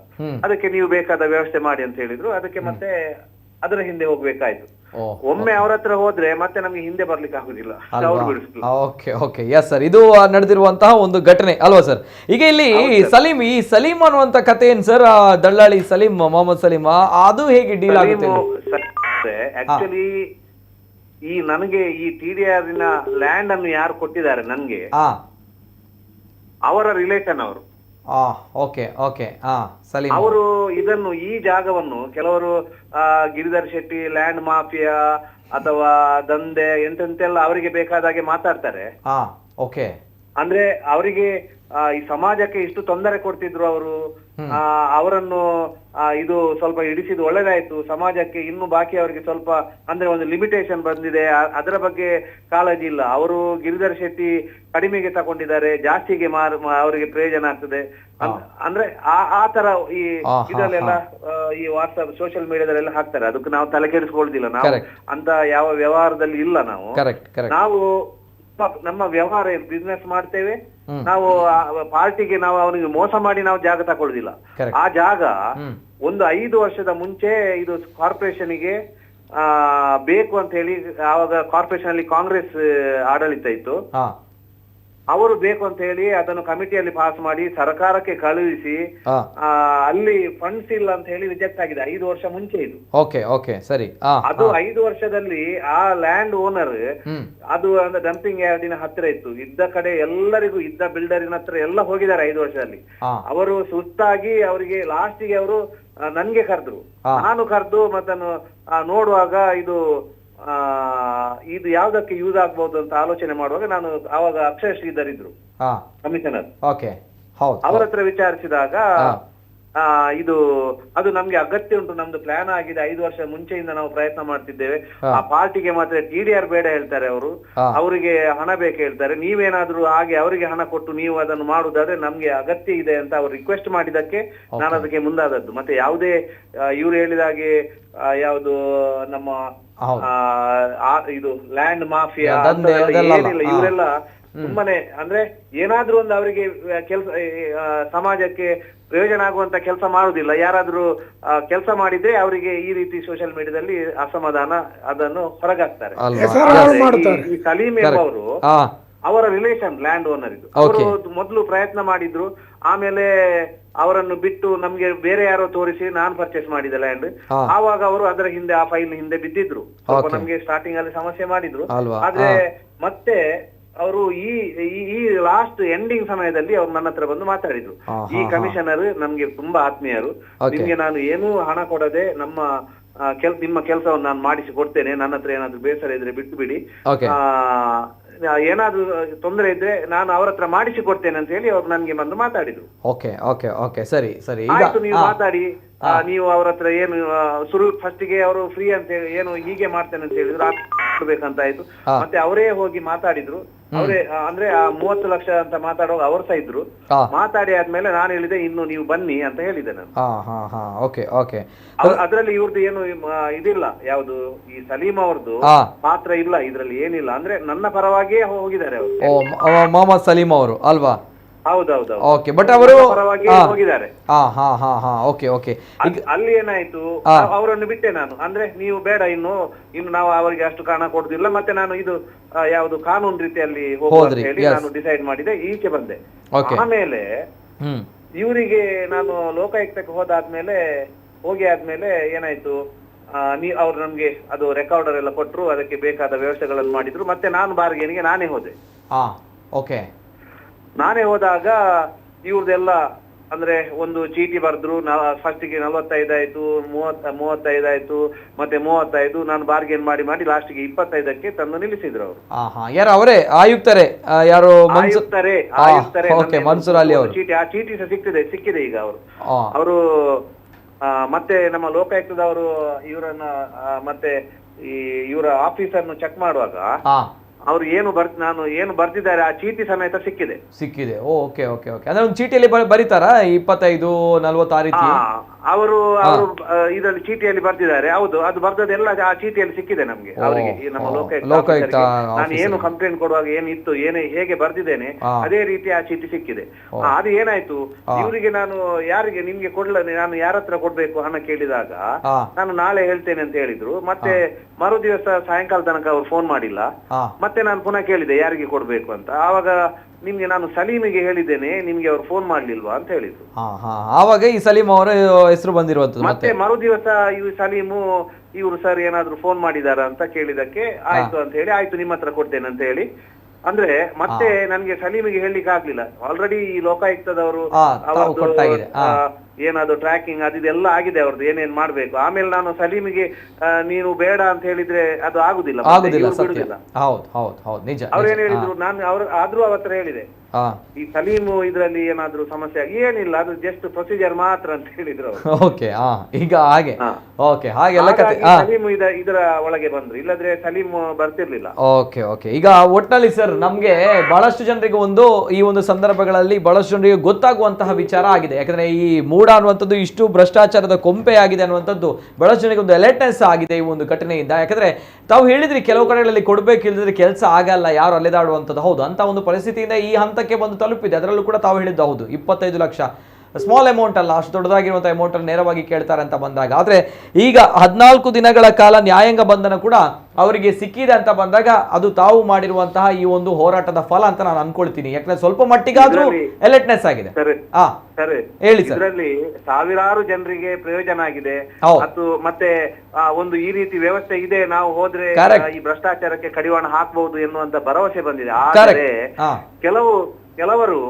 ಅದಕ್ಕೆ ನೀವು ಬೇಕಾದ ವ್ಯವಸ್ಥೆ ಮಾಡಿ ಅಂತ ಹೇಳಿದ್ರು. ಅದಕ್ಕೆ ಮತ್ತೆ ಅದರ ಹಿಂದೆ ಹೋಗ್ಬೇಕಾಯ್ತು. ಒಮ್ಮೆ ಅವ್ರ ಹತ್ರ ಹೋದ್ರೆ ಮತ್ತೆ ನಮ್ಗೆ ಹಿಂದೆ ಬರ್ಲಿಕ್ಕೆ ಆಗುದಿಲ್ಲ. ಸರ್, ಇದು ನಡೆದಿರುವಂತಹ ಒಂದು ಘಟನೆ ಅಲ್ವಾ ಸರ್? ಈಗ ಇಲ್ಲಿ ಈ ಸಲೀಂ ಅನ್ನುವಂತ ಕಥೆ ಏನ್ ಸರ್? ದಳ್ಳಾಳಿ ಸಲೀಂ, ಮೊಹಮ್ಮದ್ ಸಲೀಂ, ಅದು ಹೇಗೆ ಡೀಲ್ ಆಗುತ್ತೆ? ಆಕ್ಚುಲಿ ನನಗೆ ಈ TDR ಲ್ಯಾಂಡ್ ಅನ್ನು ಯಾರು ಕೊಟ್ಟಿದ್ದಾರೆ ನನ್ಗೆ, ಅವರ ರಿಲೇಷನ್ ಅವರು. ಅವರು ಇದನ್ನು ಈ ಜಾಗವನ್ನು ಕೆಲವರು ಗಿರಿಧರ್ ಶೆಟ್ಟಿ, ಲ್ಯಾಂಡ್ ಮಾಫಿಯಾ ಅಥವಾ ದಂಧೆ ಎಂತೆಂತೆಲ್ಲ ಅವರಿಗೆ ಬೇಕಾದಾಗೆ ಮಾತಾಡ್ತಾರೆ. ಅಂದ್ರೆ ಅವರಿಗೆ ಈ ಸಮಾಜಕ್ಕೆ ಇಷ್ಟು ತೊಂದರೆ ಕೊಡ್ತಿದ್ರು ಅವರು, ಅವರನ್ನು ಇದು ಸ್ವಲ್ಪ ಇಡಿಸಿದ್ದು ಒಳ್ಳೆದಾಯ್ತು. ಸಮಾಜಕ್ಕೆ ಇನ್ನು ಬಾಕಿ ಅವರಿಗೆ ಸ್ವಲ್ಪ ಅಂದ್ರೆ ಒಂದು ಲಿಮಿಟೇಷನ್ ಬಂದಿದೆ, ಅದರ ಬಗ್ಗೆ ಕಾಳಜಿ ಇಲ್ಲ. ಅವರು ಗಿರಿಧರ್ ಶೆಟ್ಟಿ ಕಡಿಮೆಗೆ ತಗೊಂಡಿದ್ದಾರೆ, ಜಾಸ್ತಿಗೆ ಅವರಿಗೆ ಪ್ರಯೋಜನ ಆಗ್ತದೆ ಅಂದ್ರೆ ಆ ತರ ಈ ಇದರಲ್ಲೆಲ್ಲ ಈ ವಾಟ್ಸ್ಆಪ್ ಸೋಷಿಯಲ್ ಮೀಡಿಯಾದಲ್ಲೆಲ್ಲ ಹಾಕ್ತಾರೆ. ಅದಕ್ಕೆ ನಾವು ತಲೆ ಕೆಡಿಸ್ಕೊಳ್ಳುದಿಲ್ಲ. ನಾವು ಅಂತ ಯಾವ ವ್ಯವಹಾರದಲ್ಲಿ ಇಲ್ಲ. ನಾವು ನಮ್ಮ ವ್ಯವಹಾರ ಬಿಸ್ನೆಸ್ ಮಾಡ್ತೇವೆ. ನಾವು ಪಾರ್ಟಿಗೆ ನಾವು ಅವನಿಗೆ ಮೋಸ ಮಾಡಿ ನಾವು ಜಾಗ ತಗೊಳ್ಳುದಿಲ್ಲ. ಆ ಜಾಗ ಒಂದು 5 ವರ್ಷದ ಮುಂಚೆ ಇದು ಕಾರ್ಪೊರೇಷನ್ಗೆ ಬೇಕು ಅಂತ ಹೇಳಿ, ಆವಾಗ ಕಾರ್ಪೊರೇಷನ್ ಅಲ್ಲಿ ಕಾಂಗ್ರೆಸ್ ಆಡಳಿತ ಇತ್ತು. ಅವರು ಬೇಕು ಅಂತ ಹೇಳಿ ಅದನ್ನು ಕಮಿಟಿಯಲ್ಲಿ ಪಾಸ್ ಮಾಡಿ ಸರ್ಕಾರಕ್ಕೆ ಕಳುಹಿಸಿ ಅಲ್ಲಿ ಫಂಡ್ಸ್ ಇಲ್ಲ ಅಂತ ಹೇಳಿ ರಿಜೆಕ್ಟ್ ಆಗಿದೆ 5 ವರ್ಷ ಮುಂಚೆ ಇದು. ಸರಿ. ಅದು 5 ವರ್ಷದಲ್ಲಿ ಆ ಲ್ಯಾಂಡ್ ಓನರ್ ಅದು ಅಂದ್ರೆ ಡಂಪಿಂಗ್ ಯಾರ್ಡಿನ ಹತ್ರ ಇತ್ತು. ಇದ್ದ ಕಡೆ ಎಲ್ಲರಿಗೂ ಇದ್ದ ಬಿಲ್ಡರಿನ ಹತ್ರ ಎಲ್ಲ ಹೋಗಿದ್ದಾರೆ 5 ವರ್ಷದಲ್ಲಿ. ಅವರು ಸುಸ್ತಾಗಿ ಅವರಿಗೆ ಲಾಸ್ಟಿಗೆ ಅವರು ನನ್ಗೆ ಕರೆದ್ರು. ನಾನು ಕರೆದು ಮತ್ತನ್ನು ನೋಡುವಾಗ ಇದು ಇದು ಯಾವ್ದಕ್ಕೆ ಯೂಸ್ ಆಗ್ಬಹುದು ಅಂತ ಆಲೋಚನೆ ಮಾಡುವಾಗ ನಾನು ಆವಾಗ ಅಕ್ಷಯ ಶ್ರೀಧರ್ ಇದ್ರು ಕಮಿಷನರ್. ಅವರ ಹತ್ರ ವಿಚಾರಿಸಿದಾಗ ಇದು ಅದು ನಮ್ಗೆ ಅಗತ್ಯ ಉಂಟು, ನಮ್ದು ಪ್ಲಾನ್ ಆಗಿದೆ, 5 ವರ್ಷ ಮುಂಚೆಯಿಂದ ನಾವು ಪ್ರಯತ್ನ ಮಾಡ್ತಿದ್ದೇವೆ. ಆ ಪಾರ್ಟಿಗೆ ಮಾತ್ರ TDR ಬೇಡ ಹೇಳ್ತಾರೆ ಅವರು, ಅವರಿಗೆ ಹಣ ಬೇಕು ಹೇಳ್ತಾರೆ. ನೀವೇನಾದ್ರೂ ಹಾಗೆ ಅವರಿಗೆ ಹಣ ಕೊಟ್ಟು ನೀವು ಅದನ್ನು ಮಾಡುದಾದ್ರೆ ನಮ್ಗೆ ಅಗತ್ಯ ಇದೆ ಅಂತ ಅವ್ರು ರಿಕ್ವೆಸ್ಟ್ ಮಾಡಿದಕ್ಕೆ ನಾನು ಅದಕ್ಕೆ ಮುಂದಾದದ್ದು. ಮತ್ತೆ ಯಾವುದೇ ಇವ್ರು ಹೇಳಿದ ಹಾಗೆ ಯಾವುದು ನಮ್ಮ ಇದು ಲ್ಯಾಂಡ್ ಮಾಫಿಯಾ ಏನಿಲ್ಲ. ಇವರೆಲ್ಲ ಸುಮ್ಮನೆ ಅಂದ್ರೆ ಏನಾದ್ರೂ ಒಂದು ಅವರಿಗೆ ಕೆಲಸ ಸಮಾಜಕ್ಕೆ ಪ್ರಯೋಜನ ಆಗುವಂತ ಕೆಲಸ ಮಾಡುದಿಲ್ಲ. ಯಾರಾದ್ರೂ ಕೆಲಸ ಮಾಡಿದ್ರೆ ಅವರಿಗೆ ಈ ರೀತಿ ಸೋಷಿಯಲ್ ಮೀಡಿಯಾದಲ್ಲಿ ಅಸಮಾಧಾನ ಅದನ್ನು ಹೊರಗಾಕ್ತಾರೆ. ಈ ಸಲೀಂ ಎಂಬವರು ಅವರ ರಿಲೇಷನ್ ಲ್ಯಾಂಡ್ ಓನರ್ ಇದು. ಅವರು ಮೊದಲು ಪ್ರಯತ್ನ ಮಾಡಿದ್ರು, ಆಮೇಲೆ ಅವರನ್ನು ಬಿಟ್ಟು ನಮ್ಗೆ ಬೇರೆ ಯಾರೋ ತೋರಿಸಿ ನಾನ್ ಪರ್ಚೇಸ್ ಮಾಡಿದ ಲ್ಯಾಂಡ್. ಆವಾಗ ಅವರು ಅದರ ಹಿಂದೆ ಆ ಫೈಲ್ ಹಿಂದೆ ಬಿದ್ದಿದ್ರು. ಸ್ವಲ್ಪ ನಮ್ಗೆ ಸ್ಟಾರ್ಟಿಂಗ್ ಅಲ್ಲಿ ಸಮಸ್ಯೆ ಮಾಡಿದ್ರು. ಆದ್ರೆ ಮತ್ತೆ ಅವರು ಈ ಲಾಸ್ಟ್ ಎಂಡಿಂಗ್ ಸಮಯದಲ್ಲಿ ಅವ್ರು ನನ್ನ ಹತ್ರ ಬಂದು ಮಾತಾಡಿದ್ರು. ಈ ಕಮಿಷನರ್ ನಮ್ಗೆ ತುಂಬಾ ಆತ್ಮೀಯರು, ನಿಮ್ಗೆ ನಾನು ಏನೂ ಹಣ ಕೊಡದೆ ನಿಮ್ಮ ಕೆಲಸವನ್ನು ನಾನು ಮಾಡಿಸಿ ಕೊಡ್ತೇನೆ, ನನ್ನ ಹತ್ರ ಏನಾದ್ರು ಬೇಸರ ಇದ್ರೆ ಬಿಟ್ಟು ಬಿಡಿ, ಏನಾದ್ರು ತೊಂದರೆ ಇದ್ರೆ ನಾನು ಅವ್ರ ಹತ್ರ ಮಾಡಿಸಿ ಕೊಡ್ತೇನೆ ಅಂತ ಹೇಳಿ ಅವ್ರು ನನ್ಗೆ ಬಂದು ಮಾತಾಡಿದ್ರು. ಸರಿ ಸರಿ, ಆಯ್ತು ನೀವು ಮಾತಾಡಿ, ನೀವು ಅವ್ರ ಹತ್ರ ಏನು ಫಸ್ಟ್ ಗೆ ಅವರು ಫ್ರೀ ಅಂತ ಹೇಳಿ ಏನು ಹೀಗೆ ಮಾಡ್ತೇನೆ ಅಂತ ಹೇಳಿದ್ರು, ಬೇಕಂತ ಆಯ್ತು. ಮತ್ತೆ ಅವರೇ ಹೋಗಿ ಮಾತಾಡಿದ್ರು. ಅವರೇ ಅಂದ್ರೆ 30 ಲಕ್ಷ ಅಂತ ಮಾತಾಡುವಾಗ ಅವ್ರ ಸಹ ಇದ್ರು. ಮಾತಾಡಿ ಆದ್ಮೇಲೆ ನಾನು ಹೇಳಿದೆ ಇನ್ನು ನೀವು ಬನ್ನಿ ಅಂತ ಹೇಳಿದೆ ನಾನು. ಅದ್ರಲ್ಲಿ ಇವ್ರದ್ದು ಏನು ಇದಿಲ್ಲ, ಯಾವ್ದು ಈ ಸಲೀಂ ಅವ್ರದ್ದು ಪಾತ್ರ ಇಲ್ಲ ಇದ್ರಲ್ಲಿ, ಏನಿಲ್ಲ. ಅಂದ್ರೆ ನನ್ನ ಪರವಾಗಿಯೇ ಹೋಗಿದ್ದಾರೆ ಅವರು, ಮೊಹಮ್ಮದ್ ಸಲೀಂ ಅವರು ಅಲ್ವಾ? ಹೌದೌದು. ಬಟ್ ಅವರು ಹೋಗಿದ್ದಾರೆ. ಅಲ್ಲಿ ಏನಾಯ್ತು, ಅವರನ್ನು ಬಿಟ್ಟೆ ನಾನು. ಅಂದ್ರೆ ನೀವು ಬೇಡ, ಇನ್ನು ನಾವು ಅವರಿಗೆ ಅಷ್ಟು ಹಣ ಕೊಡುದಿಲ್ಲ, ಮತ್ತೆ ನಾನು ಇದು ಯಾವುದು ಕಾನೂನು ರೀತಿಯಲ್ಲಿ ಹೋಗುವ ಹೇಳಿ ನಾನು ಡಿಸೈಡ್ ಮಾಡಿದೆ, ಈಚೆ ಬಂದೆ. ಆಮೇಲೆ ಇವರಿಗೆ ನಾನು ಲೋಕಾಯುಕ್ತಕ್ಕೆ ಹೋಗಿ ಆದ್ಮೇಲೆ ಏನಾಯ್ತು, ಅವ್ರು ನಮ್ಗೆ ಅದು ರೆಕಾರ್ಡರ್ ಎಲ್ಲ ಕೊಟ್ರು, ಅದಕ್ಕೆ ಬೇಕಾದ ವ್ಯವಸ್ಥೆಗಳನ್ನು ಮಾಡಿದ್ರು. ಮತ್ತೆ ನಾನು ಬಾರ್ಗೇನಿಗೆ ನಾನೇ ಹೋದೆ. ನಾನೇ ಹೋದಾಗ ಇವ್ರದೆಲ್ಲ ಅಂದ್ರೆ ಒಂದು ಚೀಟಿ ಬರ್ದ್ರು. ಫಸ್ಟ್ ಗೆ 45 ಆಯ್ತು, 35 ಆಯ್ತು, ಮತ್ತೆ 35. ನಾನು ಬಾರ್ಗೇನ್ ಮಾಡಿ ಲಾಸ್ಟ್ ಗೆ 25ಕ್ಕೆ ತಂದು ನಿಲ್ಲಿಸಿದ್ರು ಅವರು. ಅವರೇ ಆಯುಕ್ತರೇ? ಯಾರು? ಆಯುಕ್ತರೇ. ಮನ್ಸೂರ್ ಅಲಿ ಅವರು. ಆ ಚೀಟಿ ಸಹ ಸಿಕ್ಕಿದೆ ಈಗ ಅವರು ಮತ್ತೆ ನಮ್ಮ ಲೋಕಾಯುಕ್ತದವರು ಇವರನ್ನ ಮತ್ತೆ ಇವರ ಆಫೀಸ್ ಅನ್ನು ಚೆಕ್ ಮಾಡುವಾಗ ಅವ್ರು ನಾನು ಏನು ಬರ್ದಿದ್ದಾರೆ ಆ ಚೀಟಿ ಸಮೇತ ಸಿಕ್ಕಿದೆ. ಅಂದ್ರೆ ಒಂದು ಚೀಟಿಯಲ್ಲಿ ಬರೀತಾರ 25, 40 ಆ ರೀತಿ ಅವರು ಇದರಲ್ಲಿ ಚೀಟಿಯಲ್ಲಿ ಬರ್ದಿದ್ದಾರೆ. ಹೌದು, ಅದು ಬರ್ದದೆಲ್ಲ ಆ ಚೀಟಿಯಲ್ಲಿ ಸಿಕ್ಕಿದೆ ನಮಗೆ, ಅವರಿಗೆ, ನಮ್ಮ ಲೋಕಾಯುಕ್ತ. ನಾನು ಏನು ಕಂಪ್ಲೇಂಟ್ ಕೊಡುವಾಗ ಏನಿತ್ತು, ಹೇಗೆ ಬರ್ದಿದ್ದೇನೆ ಅದೇ ರೀತಿ ಆ ಚೀಟಿ ಸಿಕ್ಕಿದೆ. ಅದು ಏನಾಯ್ತು, ಇವರಿಗೆ ನಾನು ಯಾರಿಗೆ ನಿಮ್ಗೆ ನಾನು ಯಾರ ಹತ್ರ ಕೊಡ್ಬೇಕು ಹಣ ಕೇಳಿದಾಗ ನಾನು ನಾಳೆ ಹೇಳ್ತೇನೆ ಅಂತ ಹೇಳಿದ್ರು. ಮತ್ತೆ ಮರು ದಿವಸ ಸಾಯಂಕಾಲ ತನಕ ಅವ್ರು ಫೋನ್ ಮಾಡಿಲ್ಲ. ಮತ್ತೆ ನಾನು ಪುನಃ ಕೇಳಿದೆ ಯಾರಿಗೆ ಕೊಡ್ಬೇಕು ಅಂತ. ಆವಾಗ ನಿಮ್ಗೆ ನಾನು ಸಲೀಮಿಗೆ ಹೇಳಿದ್ದೇನೆ, ನಿಮ್ಗೆ ಅವ್ರು ಫೋನ್ ಮಾಡ್ಲಿಲ್ವಾ ಅಂತ ಹೇಳಿದ್ರು. ಆವಾಗ ಈ ಸಲೀಂ ಅವರ ಹೆಸರು ಬಂದಿರುವಂತದ್ದು. ಮತ್ತೆ ಮರು ದಿವಸ ಈ ಸಲೀಮು ಇವರು ಸರ್ ಏನಾದ್ರು ಫೋನ್ ಮಾಡಿದಾರ ಅಂತ ಕೇಳಿದಕ್ಕೆ ಆಯ್ತು ಅಂತ ಹೇಳಿ, ಆಯ್ತು ನಿಮ್ಮ ಹತ್ರ ಕೊಡ್ತೇನೆ ಅಂತ ಹೇಳಿ. ಅಂದ್ರೆ ಮತ್ತೆ ನನ್ಗೆ ಸಲೀಮಿಗೆ ಹೇಳಲಿಕ್ಕೆ ಆಗ್ಲಿಲ್ಲ. ಆಲ್ರೆಡಿ ಈ ಲೋಕಾಯುಕ್ತದವರು ಏನಾದ್ರು ಟ್ರ್ಯಾಕಿಂಗ್ ಅದೆಲ್ಲ ಆಗಿದೆ ಅವ್ರದ್ದು, ಏನೇನ್ ಮಾಡ್ಬೇಕು. ಆಮೇಲೆ ನಾನು ಸಲೀಮಿಗೆ ನೀನು ಬೇಡ ಅಂತ ಹೇಳಿದ್ರೆ ಅದು ಆಗುದಿಲ್ಲ. ಅವ್ರು ಏನ್ ಹೇಳಿದ್ರು, ನಾನು ಆದ್ರೂ ಅವತ್ರ ಹೇಳಿದೆ ಈ ಸಲೀಮು ಇದ್ರಲ್ಲಿ ಏನಾದ್ರು ಸಮಸ್ಯೆ ಏನಿಲ್ಲ, ಅದು ಜಸ್ಟ್ ಪ್ರೊಸೀಜರ್ ಮಾತ್ರ ಅಂತ ಹೇಳಿದ್ರು ಸಲೀಮು ಇದರ ಒಳಗೆ ಬಂದ್ರು, ಇಲ್ಲದ್ರೆ ಸಲೀಮು ಬರ್ತಿರ್ಲಿಲ್ಲ. ಈಗ ಒಟ್ನಲ್ಲಿ ಸರ್ ನಮ್ಗೆ ಬಹಳಷ್ಟು ಜನರಿಗೆ ಈ ಒಂದು ಸಂದರ್ಭಗಳಲ್ಲಿ ಬಹಳಷ್ಟು ಜನರಿಗೆ ಗೊತ್ತಾಗುವಂತಹ ವಿಚಾರ ಆಗಿದೆ. ಯಾಕಂದ್ರೆ ಈ ಮೂಡ ಅನ್ನುವಂಥದ್ದು ಇಷ್ಟು ಭ್ರಷ್ಟಾಚಾರದ ಕೊಂಪೆ ಆಗಿದೆ ಅನ್ನುವಂಥದ್ದು ಬಹಳಷ್ಟು ಜನರಿಗೆ ಒಂದು ಅಲರ್ಟ್ನೆಸ್ ಆಗಿದೆ ಈ ಒಂದು ಘಟನೆಯಿಂದ. ಯಾಕಂದ್ರೆ ತಾವು ಹೇಳಿದ್ರಿ ಕೆಲವು ಕಡೆಗಳಲ್ಲಿ ಕೊಡ್ಬೇಕಿಲ್ಲದ್ರೆ ಕೆಲಸ ಆಗಲ್ಲ, ಯಾರು ಅಲೆದಾಡುವಂಥದ್ದು. ಹೌದು, ಅಂತ ಒಂದು ಪರಿಸ್ಥಿತಿಯಿಂದ ಈ ಹಂತಕ್ಕೆ ಬಂದು ತಲುಪಿದೆ. ಅದರಲ್ಲೂ ಕೂಡ ತಾವು ಹೇಳಿದ್ದು ಹೌದು, 25 ಲಕ್ಷ ಸ್ಮಾಲ್ ಅಮೌಂಟ್ ಅಲ್ಲ, ಅಷ್ಟು ದೊಡ್ಡದಾಗಿರುವಂಥ ಅಮೌಂಟ್ ಅನ್ನು ನೇರವಾಗಿ ಕೇಳ್ತಾರೆ ಅಂತ ಬಂದಾಗ. ಆದರೆ ಈಗ 14 ದಿನಗಳ ಕಾಲ ನ್ಯಾಯಾಂಗ ಬಂಧನ ಕೂಡ ಅವರಿಗೆ ಸಿಕ್ಕಿದೆ ಅಂತ ಬಂದಾಗ ಅದು ತಾವು ಮಾಡಿರುವಂತಹ ಈ ಒಂದು ಹೋರಾಟದ ಫಲ ಅಂತ ನಾನು ಅನ್ಕೊಳ್ತೀನಿ. ಯಾಕಂದ್ರೆ ಸ್ವಲ್ಪ ಮಟ್ಟಿಗಾದ್ರೂ ಅಲರ್ಟ್ನೆಸ್ ಆಗಿದೆ. ಹೇಳಿ ಸರ್. ಇದರಲ್ಲಿ ಸಾವಿರಾರು ಜನರಿಗೆ ಪ್ರಯೋಜನ ಆಗಿದೆ. ಮತ್ತು ಮತ್ತೆ ಒಂದು ಈ ರೀತಿ ವ್ಯವಸ್ಥೆ ಇದೆ, ನಾವು ಹೋದ್ರೆ ಈ ಭ್ರಷ್ಟಾಚಾರಕ್ಕೆ ಕಡಿವಾಣ ಹಾಕಬಹುದು ಎನ್ನುವಂತ ಭರವಸೆ ಬಂದಿದೆ. ಆದರೆ ಕೆಲವರು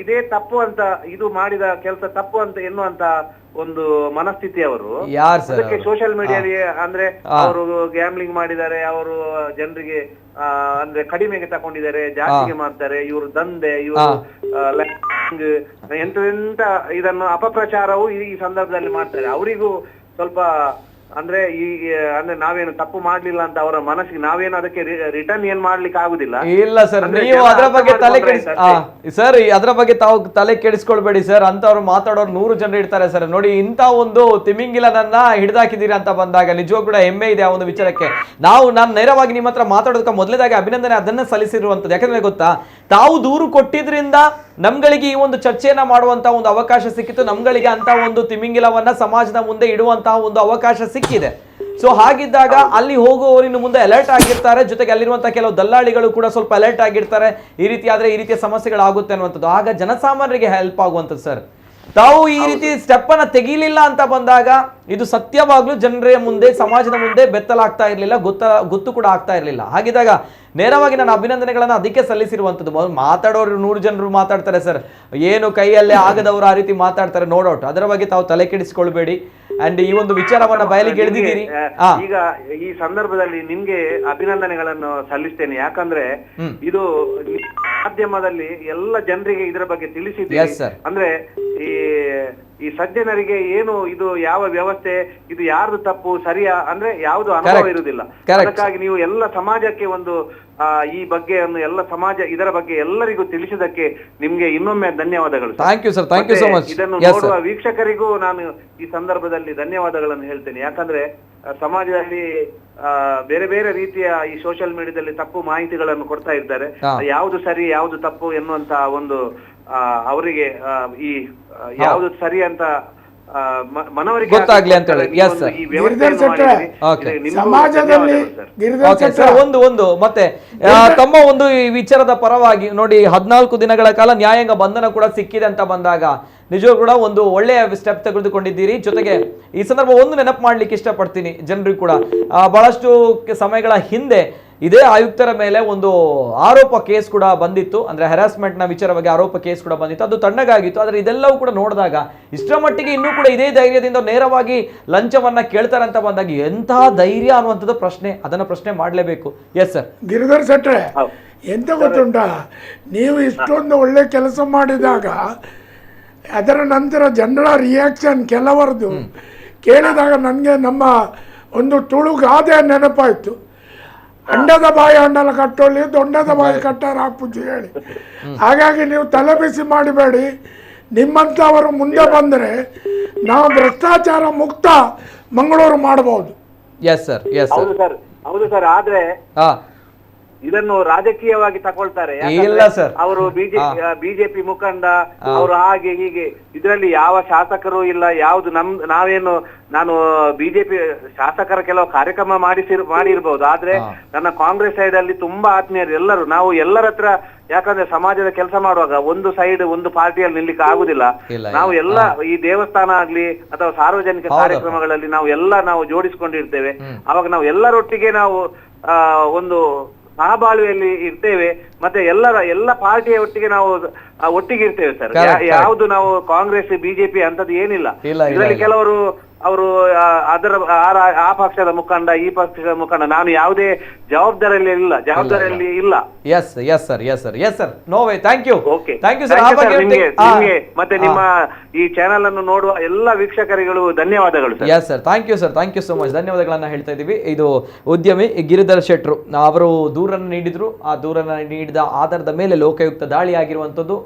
ಇದೇ ತಪ್ಪು ಅಂತ, ಇದು ಮಾಡಿದ ಕೆಲಸ ತಪ್ಪು ಅಂತ ಎನ್ನುವಂತ ಒಂದು ಮನಸ್ಥಿತಿಯವರು ಯಾರು ಸರ್ ಅದಕ್ಕೆ ಸೋಷಿಯಲ್ ಮೀಡಿಯಾದಲ್ಲಿ ಅಂದ್ರೆ ಅವರು ಗ್ಯಾಮ್ಲಿಂಗ್ ಮಾಡಿದ್ದಾರೆ, ಅವರು ಜನರಿಗೆ ಅಂದ್ರೆ ಕಡಿಮೆಗೆ ತಕೊಂಡಿದ್ದಾರೆ, ಜಾಸ್ತಿಗೆ ಮಾಡ್ತಾರೆ, ಇವರು ದಂಧೆ, ಇವರು ಎಂತ ಇದನ್ನು ಅಪಪ್ರಚಾರವು ಈ ಸಂದರ್ಭದಲ್ಲಿ ಮಾಡ್ತಾರೆ. ಅವರಿಗೂ ಸ್ವಲ್ಪ ಅಂದ್ರೆ ಅಂದ್ರೆ ನಾವೇನು ತಪ್ಪು ಮಾಡ್ಲಿಲ್ಲ ಅಂತ ಅವರ ಮನಸ್ಸಿಗೆ ನಾವೇನು ಅದಕ್ಕೆ ರಿಟರ್ನ್ ಏನ್ ಮಾಡ್ಲಿಕ್ಕೆ ಆಗುದಿಲ್ಲ. ಇಲ್ಲ ಸರ್, ನೀವು ಅದರ ಬಗ್ಗೆ ತಲೆ ಸರ್ ಅದರ ಬಗ್ಗೆ ತಾವು ತಲೆ ಕೆಡಿಸ್ಕೊಳ್ಬೇಡಿ ಸರ್. ಅಂತವ್ರು ಮಾತಾಡೋರು 100 ಜನರು ಇರ್ತಾರೆ ಸರ್. ನೋಡಿ, ಇಂತ ಒಂದು ತಿಮಿಂಗಿಲನನ್ನ ಹಿಡಿದಾಕಿದೀರಿ ಅಂತ ಬಂದಾಗ ನಿಜವಾಗ್ ಕೂಡ ಹೆಮ್ಮೆ ಇದೆ ಆ ಒಂದು ವಿಚಾರಕ್ಕೆ. ನಾನು ನೇರವಾಗಿ ನಿಮ್ಮ ಹತ್ರ ಮಾತಾಡೋದಕ್ಕೆ ಮೊದಲೇದಾಗಿ ಅಭಿನಂದನೆ ಅದನ್ನ ಸಲ್ಲಿಸಿರುವಂತದ್ದು. ಯಾಕಂದ್ರೆ ಗೊತ್ತಾ, ತಾವು ದೂರು ಕೊಟ್ಟಿದ್ರಿಂದ ನಮ್ಗಳಿಗೆ ಈ ಒಂದು ಚರ್ಚೆಯನ್ನ ಮಾಡುವಂತ ಒಂದು ಅವಕಾಶ ಸಿಕ್ಕಿತ್ತು. ನಮ್ಗಳಿಗೆ ಅಂತ ಒಂದು ತಿಮಿಂಗಿಲವನ್ನ ಸಮಾಜದ ಮುಂದೆ ಇಡುವಂತಹ ಒಂದು ಅವಕಾಶ ಸಿಕ್ಕಿದೆ. ಸೊ ಹಾಗಿದ್ದಾಗ ಅಲ್ಲಿ ಹೋಗುವವರು ಇನ್ನು ಮುಂದೆ ಅಲರ್ಟ್ ಆಗಿರ್ತಾರೆ. ಜೊತೆಗೆ ಅಲ್ಲಿರುವಂತಹ ಕೆಲವು ದಲ್ಲಾಳಿಗಳು ಕೂಡ ಸ್ವಲ್ಪ ಅಲರ್ಟ್ ಆಗಿರ್ತಾರೆ. ಈ ರೀತಿ ಆದ್ರೆ ಈ ರೀತಿಯ ಸಮಸ್ಯೆಗಳಾಗುತ್ತೆ ಅನ್ನುವಂಥದ್ದು. ಆಗ ಜನಸಾಮಾನ್ಯರಿಗೆ ಹೆಲ್ಪ್ ಆಗುವಂಥದ್ದು ಸರ್. ತಾವು ಈ ರೀತಿ ಸ್ಟೆಪ್ ಅನ್ನ ತೆಗೀಲಿಲ್ಲ ಅಂತ ಬಂದಾಗ ಇದು ಸತ್ಯವಾಗ್ಲೂ ಜನರ ಮುಂದೆ, ಸಮಾಜದ ಮುಂದೆ ಬೆತ್ತಲಾಗ್ತಾ ಇರ್ಲಿಲ್ಲ, ಗೊತ್ತು ಕೂಡ ಆಗ್ತಾ ಇರ್ಲಿಲ್ಲ. ಹಾಗಿದ್ದಾಗ ನೇರವಾಗಿ ನಾನು ಅಭಿನಂದನೆಗಳನ್ನ ಅದಕ್ಕೆ ಸಲ್ಲಿಸಿರುವಂಥದ್ದು. ಮಾತಾಡೋರು 100 ಜನರು ಮಾತಾಡ್ತಾರೆ ಸರ್, ಏನು ಕೈಯಲ್ಲೇ ಆಗದವರು ಆ ರೀತಿ ಮಾತಾಡ್ತಾರೆ, ನೋಡೌಟ್. ಅದರ ಬಗ್ಗೆ ತಾವು ತಲೆ ಕೆಡಿಸಿಕೊಳ್ಬೇಡಿ. ಅಂಡ್ ಈ ಒಂದು ವಿಚಾರವನ್ನ ಬಯಲಿಗೆ ಎಳೆದಿದ್ದೀರಿ. ಈಗ ಈ ಸಂದರ್ಭದಲ್ಲಿ ನಿಮ್ಗೆ ಅಭಿನಂದನೆಗಳನ್ನು ಸಲ್ಲಿಸ್ತೇನೆ. ಯಾಕಂದ್ರೆ ಇದು ಮಾಧ್ಯಮದಲ್ಲಿ ಎಲ್ಲ ಜನರಿಗೆ ಇದರ ಬಗ್ಗೆ ತಿಳಿಸಿದ್ದೀರಿ. ಅಂದ್ರೆ ಈ ಸಜ್ಜನರಿಗೆ ಏನು ಇದು ಯಾವ ವ್ಯವಸ್ಥೆ, ಇದು ಯಾರ್ದು ತಪ್ಪು ಸರಿಯಾ ಅಂದ್ರೆ ಯಾವ್ದು ಅನುಭವ ಇರುವುದಿಲ್ಲ. ಅದಕ್ಕಾಗಿ ನೀವು ಎಲ್ಲ ಸಮಾಜಕ್ಕೆ ಒಂದು ಈ ಬಗ್ಗೆ ಎಲ್ಲ ಸಮಾಜ ಇದರ ಬಗ್ಗೆ ಎಲ್ಲರಿಗೂ ತಿಳಿಸಿದಕ್ಕೆ ನಿಮ್ಗೆ ಇನ್ನೊಮ್ಮೆ ಧನ್ಯವಾದಗಳು. Thank you sir, thank you so much. ಇದನ್ನು ನೋಡುವ ವೀಕ್ಷಕರಿಗೂ ನಾನು ಈ ಸಂದರ್ಭದಲ್ಲಿ ಧನ್ಯವಾದಗಳನ್ನು ಹೇಳ್ತೇನೆ. ಯಾಕಂದ್ರೆ ಸಮಾಜದಲ್ಲಿ ಬೇರೆ ಬೇರೆ ರೀತಿಯ ಈ ಸೋಷಿಯಲ್ ಮೀಡಿಯಾದಲ್ಲಿ ತಪ್ಪು ಮಾಹಿತಿಗಳನ್ನು ಕೊಡ್ತಾ ಇದ್ದಾರೆ. ಯಾವುದು ಸರಿ ಯಾವುದು ತಪ್ಪು ಎನ್ನುವಂತ ಒಂದು ಅವರಿಗೆ ಈ ಯಾವುದು ಸರಿ ಅಂತ ಮನವರಿಕೆ ಗೊತ್ತಾಗ್ಲಿ ಅಂತ ಹೇಳಿ. ಒಂದು ಮತ್ತೆ ತಮ್ಮ ಒಂದು ಈ ವಿಚಾರದ ಪರವಾಗಿ ನೋಡಿ, 14 ದಿನಗಳ ಕಾಲ ನ್ಯಾಯಾಂಗ ಬಂಧನ ಕೂಡ ಸಿಕ್ಕಿದೆ ಅಂತ ಬಂದಾಗ ನಿಜವೂ ಕೂಡ ಒಂದು ಒಳ್ಳೆಯ ಸ್ಟೆಪ್ ತೆಗೆದುಕೊಂಡಿದ್ದೀರಿ. ಜೊತೆಗೆ ಈ ಸಂದರ್ಭ ಒಂದು ನೆನಪು ಮಾಡ್ಲಿಕ್ಕೆ ಇಷ್ಟಪಡ್ತೀನಿ ಜನರಿಗೂ ಕೂಡ, ಬಹಳಷ್ಟು ಸಮಯಗಳ ಹಿಂದೆ ಇದೇ ಆಯುಕ್ತರ ಮೇಲೆ ಒಂದು ಆರೋಪ ಕೇಸ್ ಕೂಡ ಬಂದಿತ್ತು. ಅಂದ್ರೆ ಹರಾಸ್ಮೆಂಟ್ ನ ವಿಚಾರವಾಗಿ ಆರೋಪ ಕೇಸ್ ಕೂಡ ಬಂದಿತ್ತು. ಅದು ತಣ್ಣಗಾಗಿತ್ತು. ಆದ್ರೆ ಇದೆಲ್ಲವೂ ಕೂಡ ನೋಡಿದಾಗ ಇಷ್ಟರ ಮಟ್ಟಿಗೆ ಇನ್ನೂ ಕೂಡ ಇದೇ ಧೈರ್ಯದಿಂದ ನೇರವಾಗಿ ಲಂಚವನ್ನ ಕೇಳ್ತಾರೆ ಅಂತ ಬಂದಾಗ ಎಂತಹ ಧೈರ್ಯ ಅನ್ನುವಂಥದ್ದು ಪ್ರಶ್ನೆ, ಅದನ್ನ ಪ್ರಶ್ನೆ ಮಾಡಲೇಬೇಕು. Yes sir. ಗಿರಿಧರ್ ಶೆಟ್ರೆ, ಎಂತ ಗೊತ್ತುಂಟಾ, ನೀವು ಇಷ್ಟೊಂದು ಒಳ್ಳೆ ಕೆಲಸ ಮಾಡಿದಾಗ ಅದರ ನಂತರ ಜನರ ರಿಯಾಕ್ಷನ್ ಕೆಲವರದು ಕೇಳಿದಾಗ ನನಗೆ ನಮ್ಮ ಒಂದು ತುಳುಗಾದೆ ನೆನಪಾಯ್ತು. ಅಂಡದ ಬಾಯಿ ಅಂಡಲ ಕಟ್ಟೋಳಿ, ದೊಂಡದ ಬಾಯಿ ಕಟ್ಟಾರ ಹಾಕ್ಪುಜ್ಜಿ ಹೇಳಿ. ಹಾಗಾಗಿ ನೀವು ತಲೆ ಬಿಸಿ ಮಾಡಬೇಡಿ. ನಿಮ್ಮಂಥವರು ಮುಂದೆ ಬಂದರೆ ನಾವು ಭ್ರಷ್ಟಾಚಾರ ಮುಕ್ತ ಮಂಗಳೂರು ಮಾಡಬಹುದು. ಎಸ್ ಸರ್, ಎಸ್ ಹೌದು ಸರ್, ಹೌದು ಸರ್. ಆದ್ರೆ ಇದನ್ನು ರಾಜಕೀಯವಾಗಿ ತಗೊಳ್ತಾರೆ. ಇಲ್ಲ ಸರ್, ಅವರು ಬಿಜೆಪಿ ಮುಖಂಡ ಅವರು ಹಾಗೆ ಹೀಗೆ, ಇದರಲ್ಲಿ ಯಾವ ಶಾಸಕರು ಇಲ್ಲ. ಯಾವ್ದು ನಾನು ಬಿಜೆಪಿ ಶಾಸಕರ ಕೆಲವು ಕಾರ್ಯಕ್ರಮ ಮಾಡಿರ್ಬಹುದು. ಆದ್ರೆ ನನ್ನ ಕಾಂಗ್ರೆಸ್ ಸೈಡ್ ಅಲ್ಲಿ ತುಂಬಾ ಆತ್ಮೀಯರು ಎಲ್ಲರೂ, ನಾವು ಎಲ್ಲರ ಹತ್ರ, ಯಾಕಂದ್ರೆ ಸಮಾಜದ ಕೆಲಸ ಮಾಡುವಾಗ ಒಂದು ಸೈಡ್ ಒಂದು ಪಾರ್ಟಿಯಲ್ಲಿ ನಿಲ್ಲಿಕ್ಕೆ ಆಗುದಿಲ್ಲ. ನಾವು ಎಲ್ಲ ಈ ದೇವಸ್ಥಾನ ಆಗ್ಲಿ ಅಥವಾ ಸಾರ್ವಜನಿಕ ಕಾರ್ಯಕ್ರಮಗಳಲ್ಲಿ ನಾವು ಜೋಡಿಸಿಕೊಂಡಿರ್ತೇವೆ. ಅವಾಗ ನಾವು ಎಲ್ಲರೊಟ್ಟಿಗೆ ನಾವು ಒಂದು ಸಹಬಾಳ್ವೆಯಲ್ಲಿ ಇರ್ತೇವೆ. ಮತ್ತೆ ಎಲ್ಲ ಪಾರ್ಟಿಯ ಒಟ್ಟಿಗೆ ನಾವು ಒಟ್ಟಿಗೆ ಇರ್ತೇವೆ ಸರ್. ಯಾವುದು ನಾವು ಕಾಂಗ್ರೆಸ್ ಬಿಜೆಪಿ ಅಂತದ್ದು ಏನಿಲ್ಲ. ಇದರಲ್ಲಿ ಕೆಲವರು ಅವರು ಆ ಪಕ್ಷದ ಮುಖಂಡ, ಈ ಪಕ್ಷದ ಮುಖಂಡ, ನಾನು ಯಾವುದೇ ಜವಾಬ್ದಾರಿಯಲ್ಲಿ ಇಲ್ಲ. Yes yes sir, yes sir, yes sir. No way. Thank you, okay, thank you sir. ನಿಮಗೆ ಮತ್ತೆ ನಿಮ್ಮ ಈ ಚಾನೆಲ್ ಅನ್ನು ನೋಡುವ ಎಲ್ಲ ವೀಕ್ಷಕರಿಗಳು ಧನ್ಯವಾದಗಳು sir. Yes sir, thank you sir, thank you so much. ಧನ್ಯವಾದಗಳನ್ನ ಹೇಳ್ತಾ ಇದ್ದೀವಿ. ಇದು ಉದ್ಯಮಿ ಗಿರಿಧರ್ ಶೆಟ್ರು ಅವರು ದೂರನ್ನು ನೀಡಿದ್ರು. ಆ ದೂರನ್ನು ನೀಡಿದ ಆಧಾರದ ಮೇಲೆ ಲೋಕಾಯುಕ್ತ ದಾಳಿ ಆಗಿರುವಂತದ್ದು.